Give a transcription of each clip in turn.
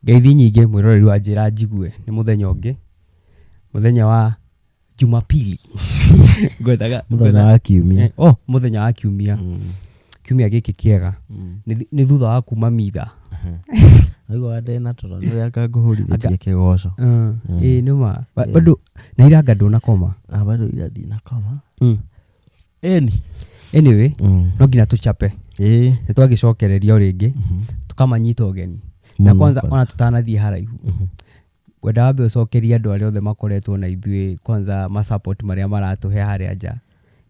Ngeithi nyingĩ mwĩroreri wa njĩra njigue nĩ mũthenya ũngĩ. Mũthenya wa Jumapili. Mũthenya wa kiumia. Mũthenya wa kiumia. Kiumia gĩkĩ kĩega. Nĩ thutha wa kuma mitha. Aigua ndena toro nĩ ngahũrithĩtie kĩgoco. Nĩma. Bado na iranga ndũnakoma. Bado ira ndinakoma. Anyway, no nginya tuchape. Nĩ twagĩcokereria rĩngĩ tukamanyita ũgeni. Na kwanza ona tutanathiĩ haraihu. Gwenda wambe ũcokeria andũ arĩa othe makoretwo na ithuĩ kwanza ma support marĩa maratũhe harĩa nja.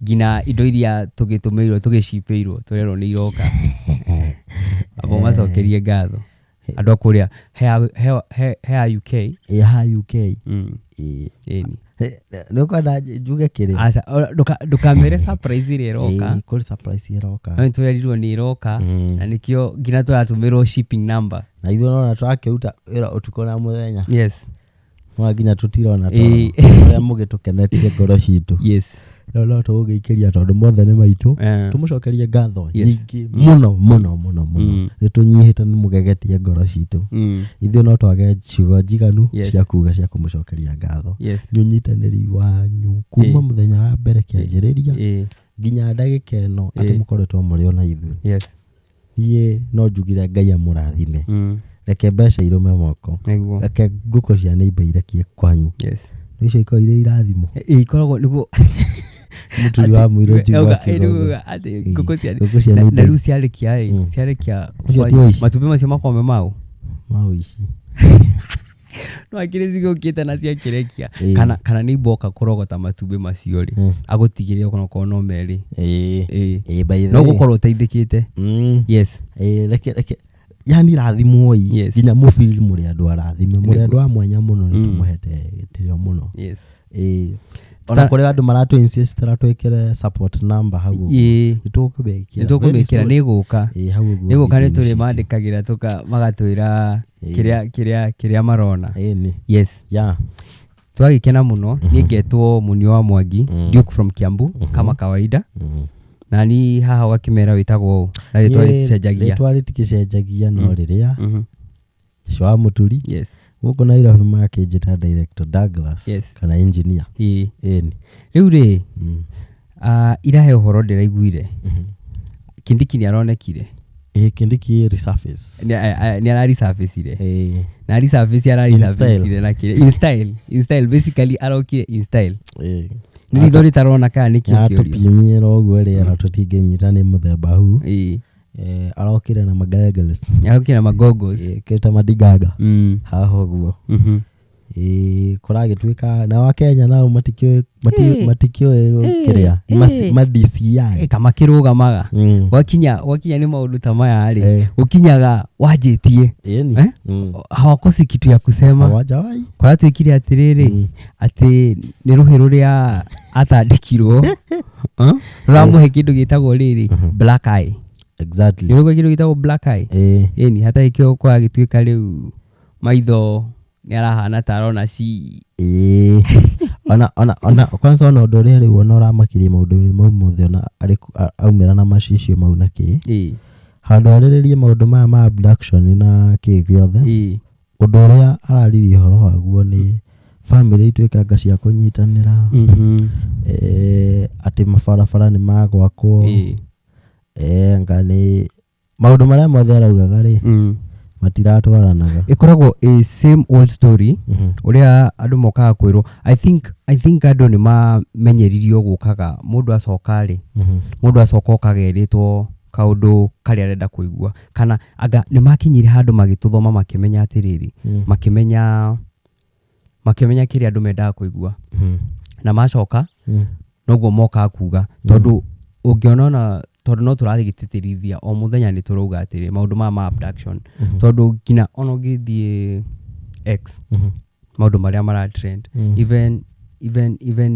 Ngina indo iria tũgĩtũmĩirwo tũgĩcipĩirwo tũrerwo nĩ iroka. Abo macokerie ngatho. Andũ kũrĩa he UK. Ha UK. Nĩ kwenda njuge kĩrĩ. Asa ndũkamere surprise ĩrĩa ĩroka. Kũrĩ surprise ĩroka. Nĩ tũrerirwo nĩ iroka na nĩkĩo ngina tũratũmĩrwo shipping number. Na ithuĩ no tũrakĩruta wĩra ũtukũ na mũthenya. Yes. No nginya tũtirona toro. Ũrĩa mũgĩtũkenetie ngoro citũ. Yes. No tũgĩikĩria tondũ mothe nĩ maitũ. Tũmũcokerie ngatho nyingĩ mũno. Nĩ tũnyihĩte nĩ mũgegetie ngoro citũ. Ithuĩ no twage ciugo njiganu cia kuga cia kũmũcokeria ngatho. Nĩũnyitanĩri wanyu kuma mũthenya wa mbere kĩanjĩrĩria nginya ndagĩka ĩno atĩ mũkoretwo mũrĩ ona ithuĩ. Niĩ no njugire Ngai amũrathime. Reke mbeca irume moko. Reke ngũkũ cia neighbor irekie kwanyu. Icio ikorwo irĩ irathimo. Ikoragwo nĩguo mũturi wa mũiro njigua kĩroga. Ngũkũ cia na rĩu ciarekia matumbĩ macio makome mau ici. No akĩrĩ cigũkĩte na ciakĩrekia kana nĩ iboka kũrogota matumbĩ macio rĩ agũtigĩre okorwo no merĩ. No gũkorwo ũteithĩkĩte. Yes. Reke yani rathimwo nginya mũfili mũrĩ andũ arathime mũrĩ andũ a mwanya mũno nĩ tũmũhete gĩtĩo mũno. Ona kũrĩ andũ maratũ insist twĩkĩre support number hau. Nĩtũkũmĩkĩra nĩgũka. Nĩgũka nĩ tũrĩ mandĩkagĩra magatwĩra kĩrĩa marona. Yes. Twagĩkena mũno. Niĩ ngetwo Mũnio wa Mwangi, Duke from Kiambu kama kawaida. Na ni haha wakimera witagwo na rĩtwa rĩticenjagia. Rĩtwa rĩticenjagia no rĩrĩa Cwa Mũturi. Yes. Gũkũ Nairobi makĩnjĩta director Douglas kana engineer. Rĩu rĩ irahe ũhoro ndĩraiguire. Kindiki nĩ aronekire. Kindiki resurface. Nĩ ara resurface ire. Na resurface ara resurface ire na kire. In style basically arokire in style. Nĩ ithori tarona kana nĩ kĩo kĩũrio. Tũpimie roguo rĩera tũtingĩnyita nĩ mũthemba huu. Arokire na magagles. Arokire na magoggles. Kĩta madigaga. Haha ũguo. Kũragĩtuĩka na wa Kenya nao matikĩoĩ kĩrĩa ma-DCI kama kĩrũgamaga. Wakinya nĩ maũndũ ta maya rĩ ũkinyaga wanjĩtie hawakosi kitu ya kusema. Kwa twĩkire atĩrĩrĩ atĩ nĩ rũhĩ rũrĩa atandĩkirwo rũramũhe kĩndũ gĩtagwo rĩrĩ black eye. Exactly. Nĩ rũgũ kĩndũ gĩtagwo black eye. Ĩni hata ikĩo kwa gĩtuĩka rĩu maitho nĩ arahana tarona ci. Ona kwanza ona ũndũ ũrĩa rĩu ona ũramakirie maũndũ mau mothe ona aumĩra na macicio mau na kĩ. Handũ arĩrĩrie maũndũ maya ma abduction na kĩ gĩothe. Ũndũ ũrĩa araririe ũhoro waguo nĩ family ituĩkanga cia kũnyitanĩra. Atĩ mabarabara nĩ magwakwo. Nga nĩ maũndũ marĩa mothe araugaga rĩ matiratwaranaga. Ĩkoragwo a same old story ũrĩa andũ mokaga kwĩrwo. I think andũ nĩ mamenyeririo gũkaga mũndũ acoka rĩ mũndũ acoka kagerĩtwo kaũndũ karĩa arenda kũigua kana anga nĩ makinyire handũ magĩtũthoma makĩmenya atĩrĩrĩ makĩmenya kĩrĩa andũ mendaga kũigua na macoka noguo moka kuga tondũ ũngĩona tondũ no tũragĩtĩtĩrithia o mũthenya nĩ tũrauga atĩrĩ maũndũ ma abduction tondũ ngina ono gĩthiĩ X maũndũ marĩa mara trend even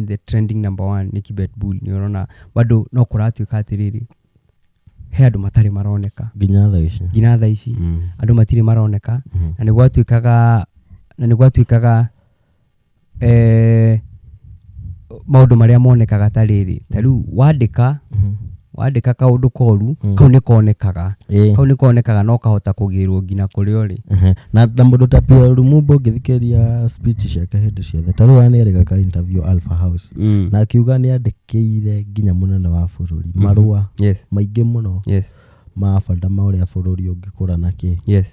the trending number 1 nĩ Kibet Bull nĩ ũrona bado no kũratuĩka atĩrĩrĩ he andũ matarĩ maroneka nginya thaa ici andũ matirĩ maroneka na nĩ gwatuĩkaga maũndũ marĩa monekaga tarĩrĩ ta rĩu wandĩka wandika kaundu koru kau nĩ konekaga no kahota kũgĩrwo nginya kũrĩa ũrĩ na mundu ta Pierre Lumumba ngĩthikĩria speech ciake hĩndĩ ciothe ta rĩu nĩerĩga ka interview Alpha House na akiuga nĩandĩkĩire nginya mũnene wa bũrũri marũa maingĩ mũno ma bata ma ũrĩa bũrũri ũngĩkũra na kĩ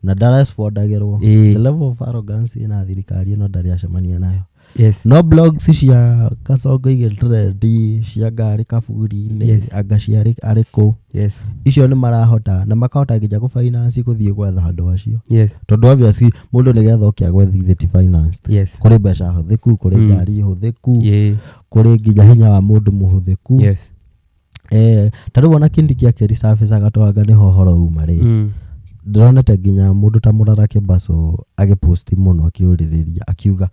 na ndarespondagĩrwo the level of arrogance ĩna thirikari ĩno ndarĩ acemania nayo no blogs cia Kasongo igĩtrendi cia ngari kaburi-inĩ anga ciarĩ arĩkũ icio nĩ marahota na makahota nginya gũfinance gũthiĩ gwetha handũ acio tondũ obviously mũndũ nĩgetha ũkĩa gwethithĩti finance kũrĩ mbeca hũthĩku kũrĩ ngari hũthĩku kũrĩ nginya hinya wa mũndũ mũhũthĩku ta rĩu ona Kindiki akĩresurface agatwanga nĩho ũhoro uma rĩ ndĩronete nginya mũndũ ta Mũrara Kĩmbaco agĩposti mũno akĩũrĩrĩria akiuga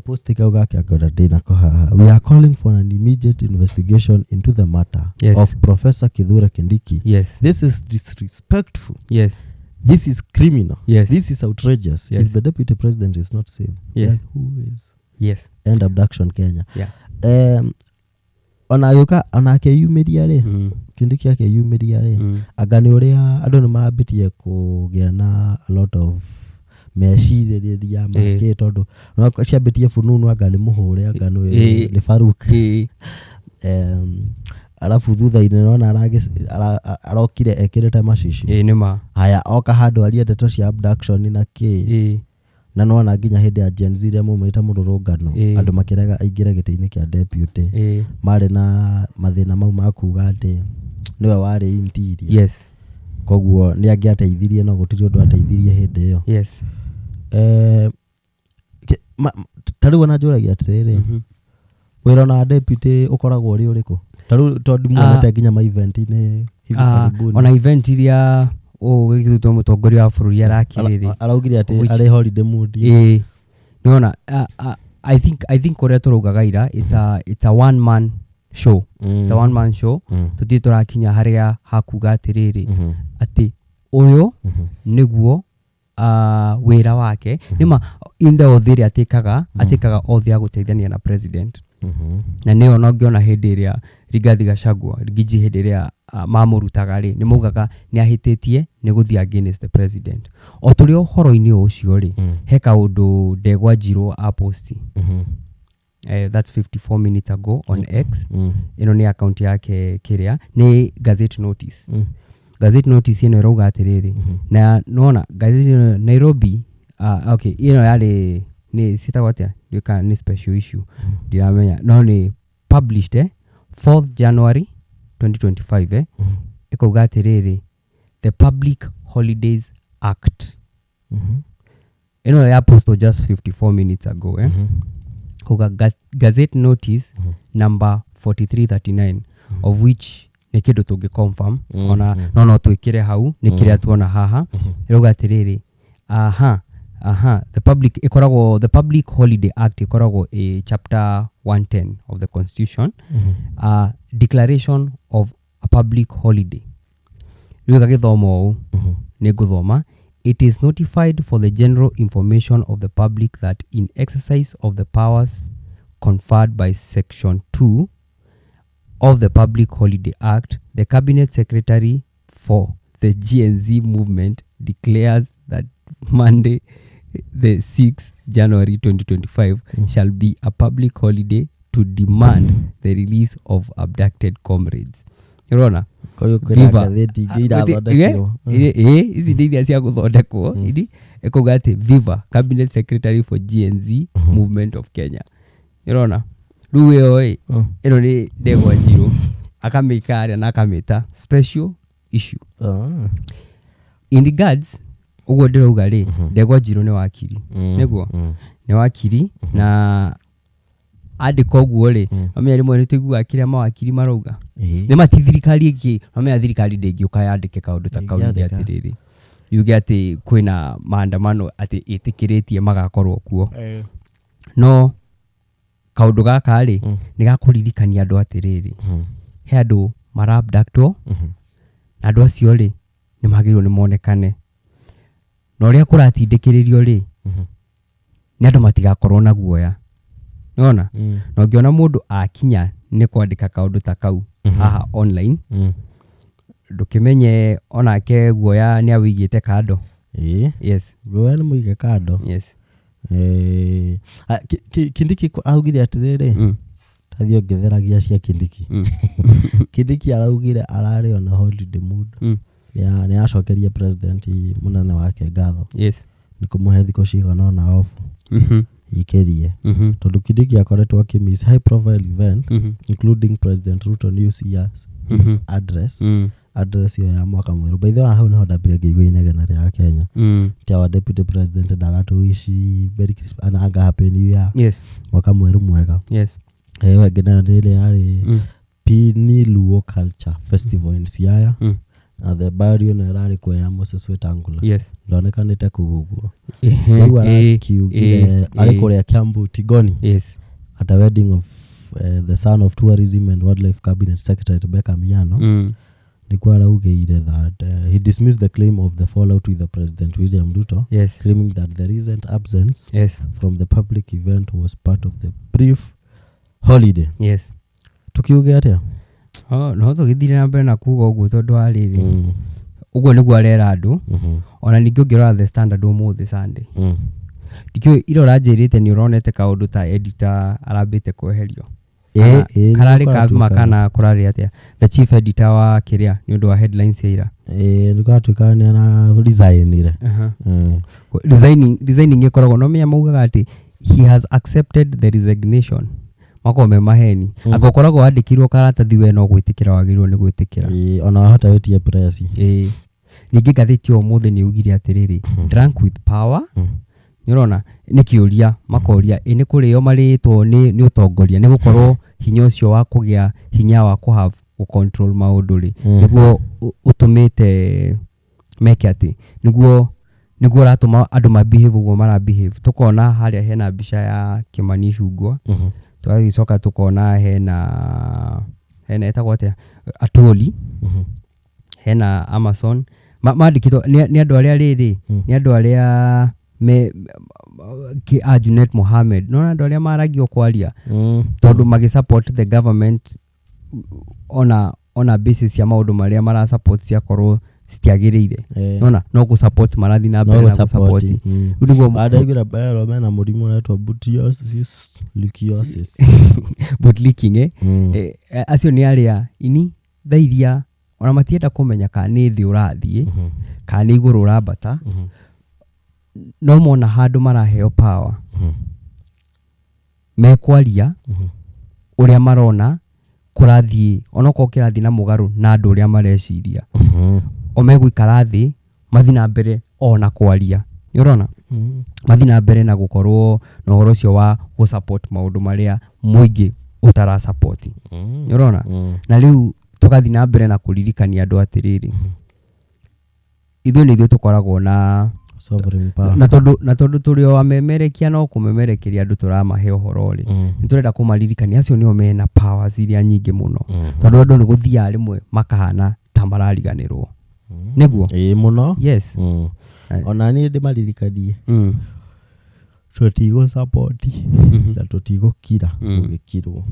post kau gake akora ndĩna haha we are calling for an immediate investigation into the matter of Professor Kithure Kindiki. This is disrespectful. This is criminal. This is outrageous. If the deputy president is not safe, then who is? End abduction Kenya. Onake yumiria rĩ Kindiki akeyumiria rĩ anga nĩ ũrĩa andũ nĩ marambĩtie kũgĩa na a lot of mecirĩrĩria makĩ tondũ no ciambĩtie fununu anga nĩ mũhũre anga nĩ Faruk alafu thutha-inĩ nona arokire ekĩrĩte macici nĩma haya oka handũ arie ndeto cia abduction na kĩ na nona nginya hĩndĩ ya Gen Z rĩa maumĩte mũrũrũngano andũ makĩrega aingĩre gĩtĩ-inĩ kĩa deputy marĩ na mathĩna mau ma kuga atĩ nĩwe warĩ interior koguo nĩ angĩateithirie no gũtirĩ ũndũ ateithirie hĩndĩ ĩyo ta rĩu ona njũragia atĩrĩrĩ wĩra na deputy ũkoragwo ũrĩ ũrĩkũ ta rĩu tondũ muonete nginya ma event-inĩ hivi karibuni ona event iria gĩkĩrutwo mũtongoria wa bũrũri arakĩrĩrĩ araugire atĩ arĩ holiday mood nĩona I think ũrĩa tũraugaga ira it's a one man show it's a one man show tũtirĩ tũrakinya harĩa hakuga atĩrĩrĩ atĩ ũyũ nĩguo wĩra wake nĩma in the otheri atĩkaga othe a gũteithania na president na nĩyo no ngĩona hĩndĩ ĩrĩa Rigathi Gachagua Rigiji hĩndĩ ĩrĩa mamũrutaga rĩ nĩmaugaga nĩahĩtĩtie nĩ gũthiĩ against the president o tũrĩ ũhoro-inĩ ũcio rĩ he kaũndũ Ndegwa Njirũ aposti that's 54 minutes ago on X ĩno nĩ account yake kĩrĩa nĩ gazette notice ĩno ĩrauga atĩrĩrĩ na nona gazette Nairobi okay ĩno yarĩ nĩ citagwo atĩa nĩ special issue ndiramenya no nĩ published 4th January 2025 ĩkauga atĩrĩrĩ the Public Holidays Act ĩno ya post just 54 minutes ago kuga gazette notice number 4339 of which nĩ kĩndũ tũngĩ confirm ona no twĩkĩre hau nĩ kĩrĩa tuona haha ĩrauga atĩrĩrĩ the Public Holiday Act ikoragwo a chapter 110 of the Constitution declaration of a public holiday rĩu gagĩthoma ũũ nĩ ngũthoma it is notified for the general information of the public that in exercise of the powers conferred by section 2 of the Public Holiday Act, the Cabinet Secretary for the GNZ movement declares that Monday, the 6th January 2025, shall be a public holiday to demand the release of abducted comrades. Rona, Viva. Ici nĩ iria cia gũthondekwo ĩkauga atĩ Viva, Cabinet Secretary for GNZ movement of Kenya. Rona, rĩu ĩyo ĩno nĩ Ndegwa Njirũ akamĩka arĩa na akamĩta special issue in regards ũguo ndĩrauga rĩ Ndegwa Njirũ nĩ wakiri nĩguo nĩ wakiri na andĩka ũguo rĩ amenya rĩmwe nĩ tũiguaga kĩrĩa mawakiri marauga nĩ mati thirikari ĩngĩ amenya thirikari ndĩngĩũka yandĩke kaũndũ ta kau nĩ atĩrĩrĩ yuge atĩ kwĩna maandamano atĩ ĩtĩkĩrĩtie magakorwo kuo no kaũndũ gaka rĩ nĩ gakũririkania andũ atĩrĩrĩ he andũ marabductwo na andũ acio rĩ nĩ magĩrĩirwo nĩ monekane na ũrĩa kũratindĩkĩrĩrio rĩ nĩ andũ matigakorwo na guoya nĩona na ũngĩona mũndũ akinya nĩ kwandĩka kaũndũ ta kau haha online ndukimenye onake guoya ni awigite kando. Yes, guoya ni muige kando. Yes. Kindiki augire atiriri tathio ngetheragia cia Kindiki. Kindiki araugire arari on a holiday mood. Ni acokeria president munene wake ngatho. Yes. Ni kumuhe thiko cigana na off. Ikerie. Tondu Kindiki akoretwo akimiss high profile event including President Ruto News Years address. Address ya mwaka mweru. By the way, hau niho ndambire ngĩigua inegene rĩa Kenya. Our deputy president ndagatuici Merry Christmas and happy new year. Yes. Mwaka mweru mwega. Yes. Wengine ndile yari Pini Luo Culture Festival in Siaya. The barrio na rari kwa ya Moses Wetangula. Yes. Ndaonekanite kuguguo. Ndio arakiugire ari kuria Kiambu Tigoni. Yes. At a wedding of the son of Tourism and Wildlife Cabinet Secretary Rebecca Miano. Nikuwa araugire that he dismissed the claim of the fallout with the President William Ruto. Yes. Claiming that the recent absence from the public event was part of the brief holiday. Yes. Tukiuge atia? No tugithire na mbere na kuga uguo tondu ariri. Uguo niguo arera andu. Ona ningĩ ũngĩrora The Standard ũmũthĩ Sunday. Ndikĩũĩ ira ũranjĩrĩte nĩ ũronete kaũndũ ta editor arambĩte kweherio. Karari kama kana kurari atia the chief editor wa kiria ni undu wa headlines ya ira ndikatuika ni na resign resigning ikoragwo no menya maugaga ati he has accepted the resignation makome maheni agokoragwo andikirwo karatathi we no gwitikira wagirwo ni gwitikira ona hata wetie press ningi gathiti umuthi ni ugire atiriri drunk with power Nyorona ni kiuria makoria ni kurio maritwo ni utongoria ni gukorwo hinya ucio wa kugia hinya wa ku have control maundu ri niguo utumite meke ati niguo ratuma andu ma behave uguo mara behave tukona haria hena mbica ya Kimani Ichung'wah twagicoka tukona hena etagwo atia Atwoli hena Amazon mandikitwo ni andu aria riri ni andu aria ki Junet Mohammed no andu aria maragio kwaria tondu magi support the government ona basis ya maundu maria mara support cia korwo stiagirire nona no go support marathi na mbere na support niguo adagira bero mena murimu netwa butiosis lichiosis bootlicking acio ni aria ini thairia ona matienda kumenya ka ni thi urathie ka ni iguru urabata no mona handu maraheo power mekwaria uria marona kurathie onoko kirathi na mugaru na andu uria mareciria omegwikara thi mathi na mbere ona kwaria ni urona mathi na mbere na gukorwo na uhoro cio wa go support maundu maria muingi utara support ni urona na riu tukathi na mbere na kuririkania andu atiriri ithu ni ithu tukoragwo na sovereign power na tondu turi o amemerekia no kumemerekeria andu turamahe uhoro ri ni turenda kumaririkania acio nio mena powers iria nyingi muno tondu andu ni guthia rimwe makahana ta marariganirwo niguo muno yes ona ni ndimaririkanie tutigo support na tutigo kira gukirwo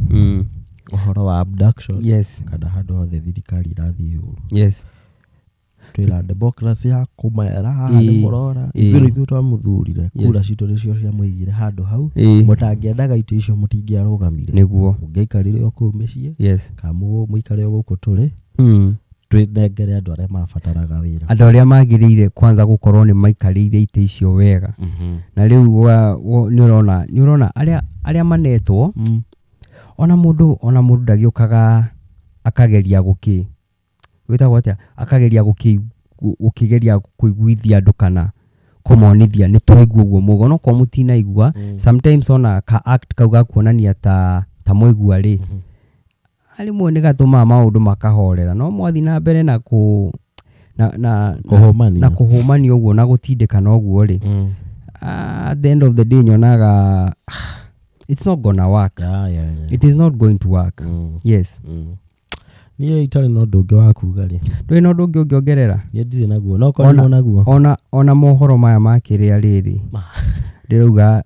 uhoro wa abduction yes kada handu hothe thirikari irathi uru yes twila democracy ya kumera ni murora ithu twamuthurire kura citu nicio cia muigire handu hau mutangiendaga itu icio mutingiarugamire niguo ungeikarire oku micii yes kamu muikare guku turi twinengere andu aria marabataraga wira andu aria magirire kwanza gukorwo ni maikarire ite icio wega na riu ni urona aria manetwo ona mundu ndagiukaga akageria guki witagwo atia akageria gukigeria kuiguithia andu kana kumonithia ni twaigua uguo mugo no kwa mutina igua sometimes ona ka act kauga kuonania ta moigua ri ali muone gatuma maundu makahorera no mwathi na mbere na kuhumania uguo na gutindika na uguo ri at the end of the day nyonaga it's not gonna work. It is not going to work. Yes. Niye itari no ndungi wa kuga ri ndui no ndungi ungiongerera ye ndire naguo no ko ni naguo ona mohoro maya makiria riri ndiruga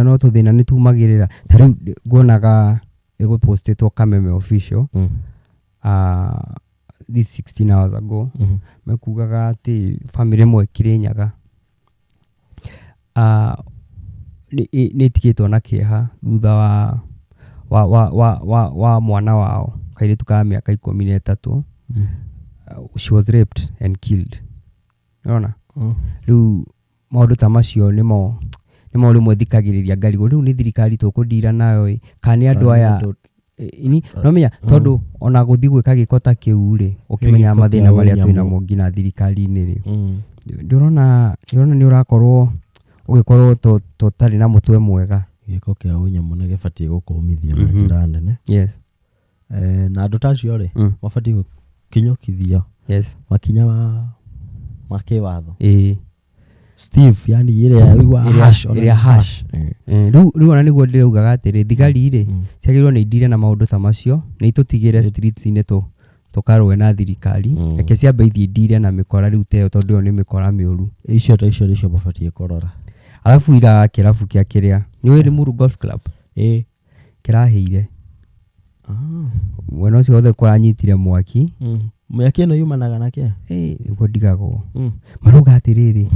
no tuthina ni tumagirira tari nguonaga ego postitwo Kameme official this 16 hours ago mekugaga ati family imwe Kirinyaga nä tikitwo na kĩeha thutha wa mwana wao kairĩtu ka mĩaka 13 she was raped and killed. Nĩona rĩu maũndũ ta macio nĩmo rĩmwe thikagĩrĩria ngarigwo rĩu nĩ thirikari tũkũndira nayo kana andũ aya no menya tondũ ona gũthiĩ gwĩka gĩko ta kĩu rĩ ũkĩmenya mathĩna marĩa twĩ namo nginya thirikari-inĩ rĩ ndĩrona nĩ ũrakorwo ũgĩkorwo tũtarĩ na mũtwe mwega. Gĩko kĩa ũnyamũ nĩ gĩbatiĩ gũkũmithio na njĩra nene. Yes. Na andũ tacio rĩ mabatiĩ gũkinyũkithio makinya ma kĩwatho. Steve yani ĩrĩa hash rĩu ona nĩguo ndĩraugaga atĩrĩ thigari rĩ ciagĩrĩirwo nĩ indire na maũndũ ta macio nĩ itũtigĩre streets-inĩ tũkarũe na thirikari reke ciambe ithiĩ indire na mĩkora rĩu teo tondũ ĩyo nĩ mĩkora mĩũru icio mabatiĩ kũrora. Alafu ira kĩrabu kĩa kĩrĩa nĩ wĩ Limuru Golf Club kĩrahĩire mwena ũcio wothe kũranyitire mwaki mwaki ĩno yumanaga na kĩ nĩguo ndigagwo marauga atĩrĩrĩ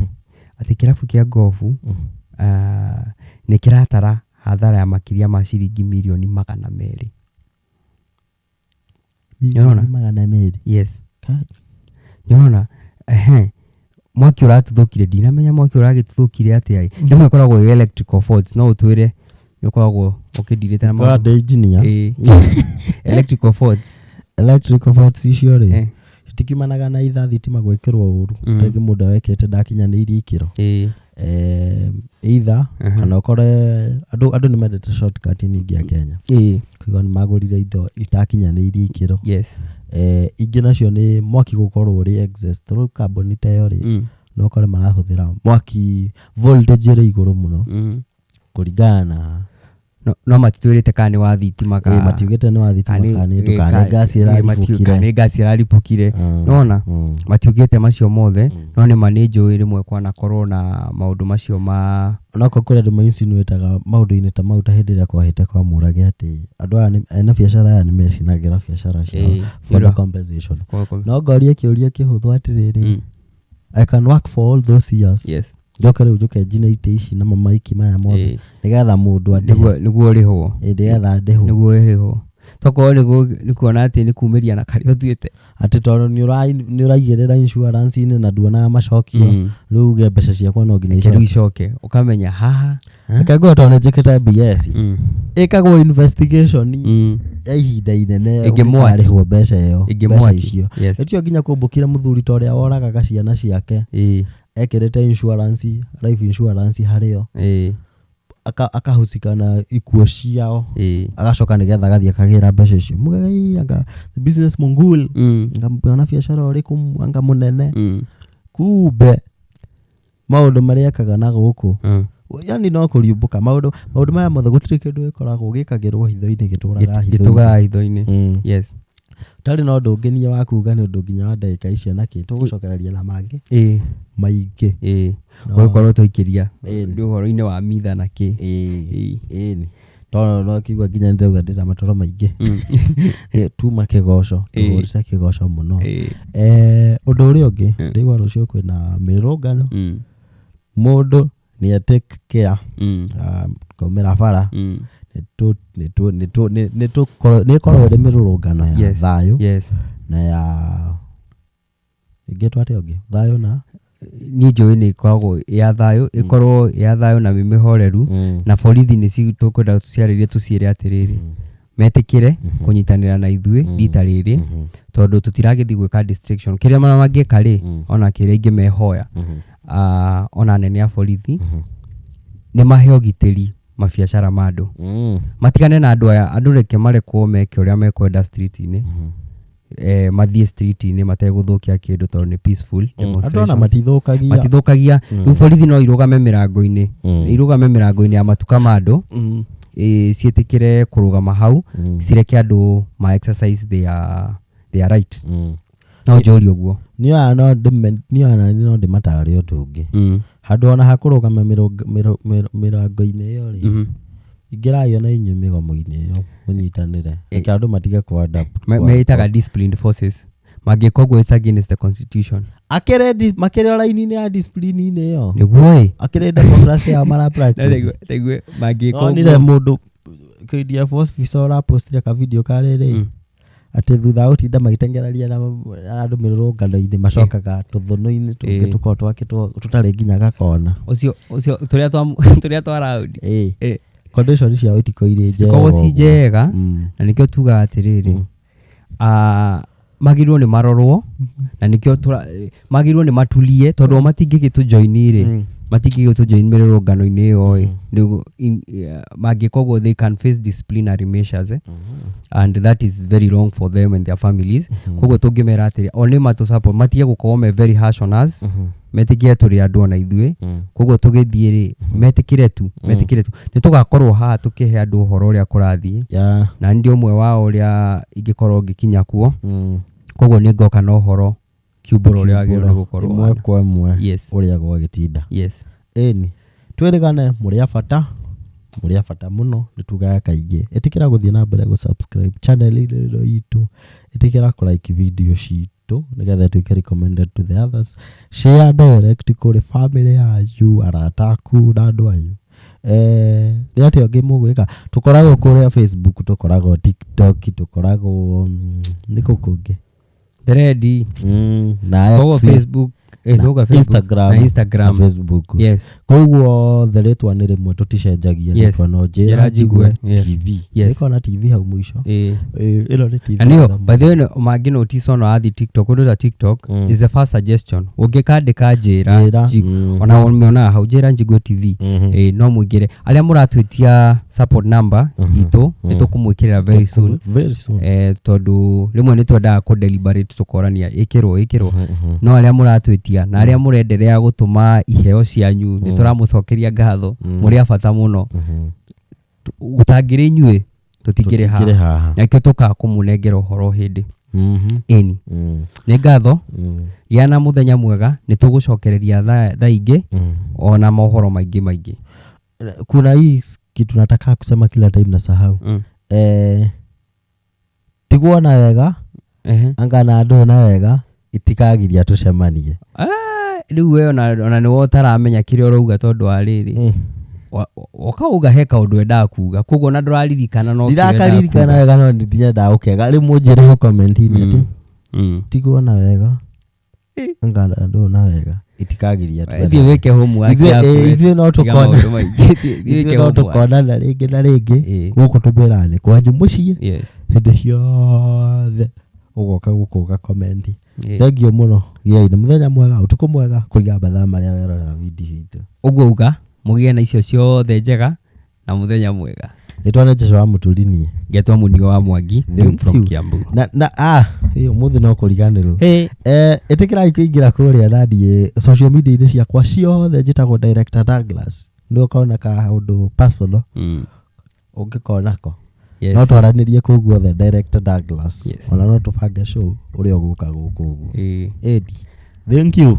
atĩ kĩrabu kĩa ngobu nĩ kĩratara hathara ya makĩria ma ciringi mirioni 200. Yes. Nĩona mwaki ũratũthũkire ndinamenya mwaki ũragĩtũthũkire atĩa rĩmwe ĩkoragwo electrical faults no ũtwĩre nĩ ũkoragwo ũkĩndirĩte na maũndũ engineer electrical faults icio rĩ citikimanaga na itha thitima gwĩkĩrwo ũru rĩngĩ mũndũ wekĩte ndakinyanĩirie ikĩro either kana ũkore andũ nĩ mendete shortcut nyingĩ ya Kenya kuiga nĩ magũrire indo itakinyanĩirie ikĩro. Ingĩ nacio nĩ mwaki gũkorwo ũrĩ excess tondũ kambuni ta ĩyo rĩ no ũkore marahũthĩra mwaki voltage ĩrĩ igũrũ mũno kũringana no matitwĩrĩte kana nĩ wa thitima kana matiugĩte nĩ wa thitima kana gasi ĩraribũkire nona matiugĩte macio mothe no nĩ manĩnjũĩ rĩmwe kwanakorwo na maũndũ macio ma onako kũrĩa andũ mainsinuĩtaga maũndũ-inĩ ta mau ta hĩndĩ ĩrĩa kwahĩte kwa mũrage atĩ andũ aya ena biacara aya nĩ mecinagĩra biacara ciao for the compensation no ngoria kĩũria kĩhũthũ atĩrĩrĩ I can work for all those years njoke rĩu njoke njine ici na mamaiki maya mothe nĩgetha mũndũ andĩhe nĩguo rĩhwo nĩgetha ndĩhwo nĩguo rĩhwo tokorwo nĩ kuona atĩ nĩ kumĩria na karĩa ũtuĩte atĩ tondũ nĩ ũraigĩrĩra insurance-inĩ na nduonaga macokio rĩu uge mbeca ciakwa no nginya icoke ũkamenya haha akagwo tondũ njĩkĩte BS ĩkagwo investigation ya ihinda inene ũkarĩhwo mbeca icio ĩtio nginya kũmbũkĩra mũthuri ta ũrĩa woragaga ciana ciake ekĩrĩte insurance life insurance harĩo akahusika na ikuo ciao agacoka nĩgetha agathiĩ akagĩra mbeca icio mugai anga business mongul ngampiona biacara ũrĩkũ anga mũnene kumbe maũndũ marĩa ekaga na gũkũ yani no kũriũmbũka maũndũ maya mothe gũtirĩ kĩndũ gĩkoragwo gĩkagĩrwo hitho-inĩ gĩtũgaga hitho-inĩ. Yes. Tarĩ na ũndũ ũngĩ niĩ wa kuga nĩ ũndũ nginya wa ndagĩka icio na kĩ tũgũcokereria na mangĩ maingĩ gũkorwo tũikĩria ndĩ ũhoro-inĩ wa mitha na kĩ tondũ no kiuga nginya ndĩrauga ndĩna matoro maingĩ tuma kĩgoco tũhũrĩte kĩgoco mũno. Ũndũ ũrĩa ũngĩ ndĩigua rũciũ kwĩna mĩrũngano mũndũ nĩ take care kaumĩra bara nĩ ĩkorwo ĩrĩ mĩrũrũngano ya thayũ na ya ingĩ twate ũngĩ thayũ na niĩ njũĩ nĩ ĩkoragwo ya thayũ ĩkorwo ya thayũ na mĩmĩhoreru na borithi nĩ tũkwenda tũciarĩrie tũciĩre atĩrĩrĩ metĩkĩre kũnyitanĩra na ithuĩ rita rĩrĩ tondũ tũtiragĩthiĩ gwĩka distraction kĩrĩa mana mangĩka rĩ ona kĩrĩa ingĩ mehoya ona nene ya borithi nĩ mahe ũgitĩri mabiacara ma andũ matigane na andũ aya andũ reke marekwo meke ũrĩa mekwenda street-inĩ mathiĩ street-inĩ mategũthũkia kĩndũ tondũ nĩ peaceful demonstration matithũkagia rĩu borithi no irũgame mĩrango-inĩ ya matuka ma andũ ciĩtĩkĩre kũrũgama hau cireke andũ ma exercise their right no njũri ũguo niĩ no ndĩmatare ũndũ ũngĩ handũ ona ha kũrũgama mĩrango-inĩ ĩyo rĩ ingĩrai ona inyuĩ mĩgomo-inĩ ĩyo mũnyitanĩre reke andũ matige kwenda meitaga disciplined forces mangĩka ũguo it's against the constitution makĩrĩ raini-inĩ ya discipline-inĩ ĩyo nĩguo akĩrĩ democracy ya mara practice mangĩka onire mũndũ KDF officer ũrapostire ka video karĩrĩ atĩ thutha wa gũtinda magĩteng'eraria na andũ mĩrũrũngano-inĩ macokaga tũthũnũ-inĩ tũngĩ tũkorwo twakĩtwo tũtarĩ nginya gakona ũcio tũrĩa twa round condition ciao itiko irĩ njega na nĩkĩo tugaga atĩrĩrĩ magĩrĩirwo nĩ marorwo na nĩkĩo magĩrĩirwo nĩ matulie tondũ matingĩgĩtũjoini-rĩ matingĩgĩtũjoin mĩrũrũngano-inĩ ĩyo mangĩka ũguo they can face disciplinary measures and that is very wrong for them and their families koguo tũngĩmera atĩrĩ o nĩ matũ-support matige gũkorwo me very harsh on us metĩkĩre tũrĩ andũ ona ithuĩ koguo tũgĩthiĩ-rĩ metĩkĩre tu nĩ tũgakorwo haha tũkĩhe andũ ũhoro ũrĩa kũrathiĩ na nĩ ũmwe wao ũrĩa ingĩkorwo ngĩkinya kuo koguo nĩ ngoka na ũhoro kiumbũro ũrĩa wagĩrĩirwo gũkorwo ĩmwe kwa ĩmwe ũrĩa gwagĩtinda ĩni twĩrĩgane mũrĩ a bata mũno nĩtugaga kaingĩ ĩtĩkĩra gũthiĩ na mbere gũ-subscribe channel-inĩ ĩno itũ ĩtĩkĩra kũ-like video citũ nĩgetha tuĩke recommended to the others share direct kũrĩ family yanyu arata aku na andũ anyu nĩ atĩa ũngĩ mũgwĩka tũkoragwo kũrĩa Facebook tũkoragwo TikTok tũkoragwo nĩ kũngĩ Thread na Facebook Instagram Facebook koguo therĩtwa nĩ rĩmwe tũticenjagia nĩko no njĩra njigwe TV nĩko na TV hau mũico ĩno nĩ TV anĩyo by the way mangĩ notice ona athi TikTok ũndũ ta TikTok is the first suggestion ũngĩkandĩka njĩra ona ũmeona hau njĩra njigwe TV no mũingĩre arĩa mũratwĩtia support number itũ nĩtũkũmwĩkĩrĩra very soon tondũ rĩmwe nĩtwendaga kũ-deliberate tũkorania ĩkĩrwo no arĩa mũratwĩtia na arĩa mũrenderea gũtũma iheo cianyu nĩtũramũcokeria ngatho mũrĩ a bata mũno gũtangĩrĩ inyuĩ tũtingĩrĩ haha nakĩo tũkaga kũmũnengera ũhoro hĩndĩ ĩni nĩ ngatho gĩa na mũthenya mwega nĩtũgũcokereria thaa ingĩ ona mohoro maingĩ kuna hii kitu nataka kusema kila time na sahau tiguona wega anga na andũ na wega itikagiria tucemanie rĩu we ona nĩwe ũtaramenya kĩrĩa ũrauga tondũ wa rĩrĩ ũkauga he kaũndũ endaga kuga koguo na ndũraririkana no ndiraririkana wega no ndinyendaga ũkega rĩmwe njĩre ho comment-inĩ tiguona wega anga na andũ na wega itikagiria thiĩ wĩke homework yaku ithuĩ no tũkonana rĩngĩ na rĩngĩ gũkũ tũmwĩrane kwanyu mũciĩ hĩndĩ ciothe ũgoka gũkũ ũgakomenti thengio mũno gĩai na mũthenya mwega ũtukũ mwega kũringana mathaa marĩa werorera video itũ ũguo uga mũgĩe na icio ciothe njega na mũthenya mwega nĩtwana Jesũ wa Mũtũrinie ngetwa Mũnio wa Mwangi from Kiambu na mũthĩ no kũriganĩrwo ĩtĩkĩrai kũingĩra kũrĩa naniĩ social media-inĩ ciakwa ciothe njĩtagwo Director Douglas nĩ ũkona kaũndũ personal ũngĩkonako no twaranĩrie kũu guothe Director Douglas ona no tũbange show ũrĩa ũgũka gũkũ ũguo thank you.